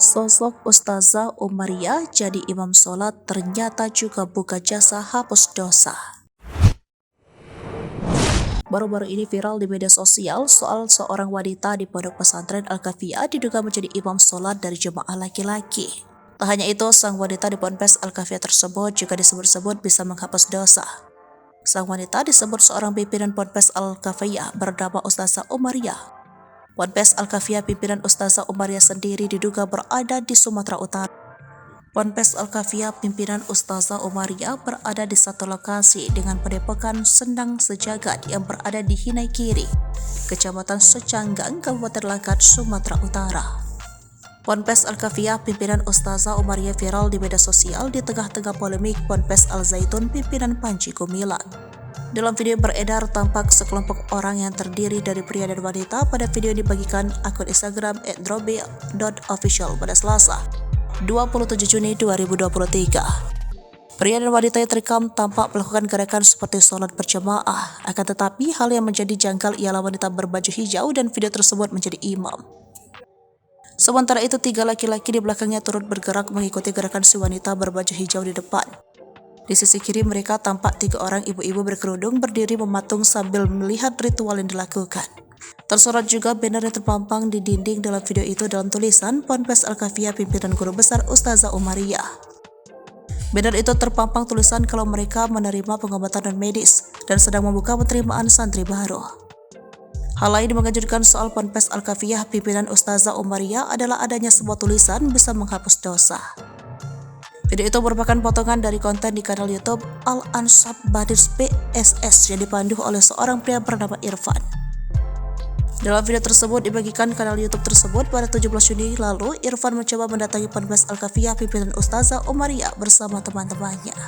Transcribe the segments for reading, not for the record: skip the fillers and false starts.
Sosok Ustazah Umaryah jadi imam sholat ternyata juga buka jasa hapus dosa. Baru-baru ini viral di media sosial soal seorang wanita di pondok pesantren Al-Kafiyah diduga menjadi imam sholat dari jemaah laki-laki. Tak hanya itu, sang wanita di Ponpes Al-Kafiyah tersebut juga disebut-sebut bisa menghapus dosa. Sang wanita disebut seorang pimpinan Ponpes Al-Kafiyah bernama Ustazah Umaryah. Ponpes Al-Kafiyah pimpinan Ustazah Umaryah sendiri diduga berada di Sumatera Utara. Ponpes Al-Kafiyah pimpinan Ustazah Umaryah berada di satu lokasi dengan Padepokan Sendang Sejagat yang berada di Hinai Kiri, Kecamatan Secanggang, Kabupaten Langkat, Sumatera Utara. Ponpes Al-Kafiyah pimpinan Ustazah Umaryah viral di media sosial di tengah-tengah polemik Ponpes Al-Zaitun pimpinan Panji Gumilang. Dalam video beredar tampak sekelompok orang yang terdiri dari pria dan wanita. Pada video dibagikan akun Instagram @drobe.official pada Selasa, 27 Juni 2023. Pria dan wanita yang terekam tampak melakukan gerakan seperti sholat berjamaah. Akan tetapi hal yang menjadi janggal ialah wanita berbaju hijau dan video tersebut menjadi imam. Sementara itu 3 laki-laki di belakangnya turut bergerak mengikuti gerakan si wanita berbaju hijau di depan. Di sisi kiri mereka tampak 3 orang ibu-ibu berkerudung berdiri mematung sambil melihat ritual yang dilakukan. Tersorot juga banner yang terpampang di dinding dalam video itu dalam tulisan Ponpes Al-Kafiyah pimpinan guru besar Ustazah Umaryah. Banner itu terpampang tulisan kalau mereka menerima pengobatan non-medis dan sedang membuka penerimaan santri baru. Hal lain yang mengejutkan soal Ponpes Al-Kafiyah pimpinan Ustazah Umaryah adalah adanya sebuah tulisan bisa menghapus dosa. Video itu merupakan potongan dari konten di kanal YouTube Al-Ansab Badis PSS yang dipandu oleh seorang pria bernama Irfan. Dalam video tersebut dibagikan kanal YouTube tersebut pada 17 Juni lalu, Irfan mencoba mendatangi Ponpes Al-Kafiyah pimpinan Ustazah Umaryah bersama teman-temannya.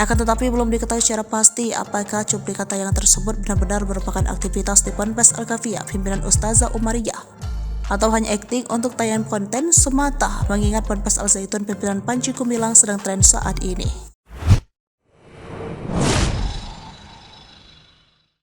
Akan tetapi belum diketahui secara pasti apakah cuplikan tayangan tersebut benar-benar merupakan aktivitas di Ponpes Al-Kafiyah pimpinan Ustazah Umaryah, atau hanya akting untuk tayangan konten semata, mengingat Ponpes Al-Zaitun pimpinan Panji Gumilang sedang tren saat ini.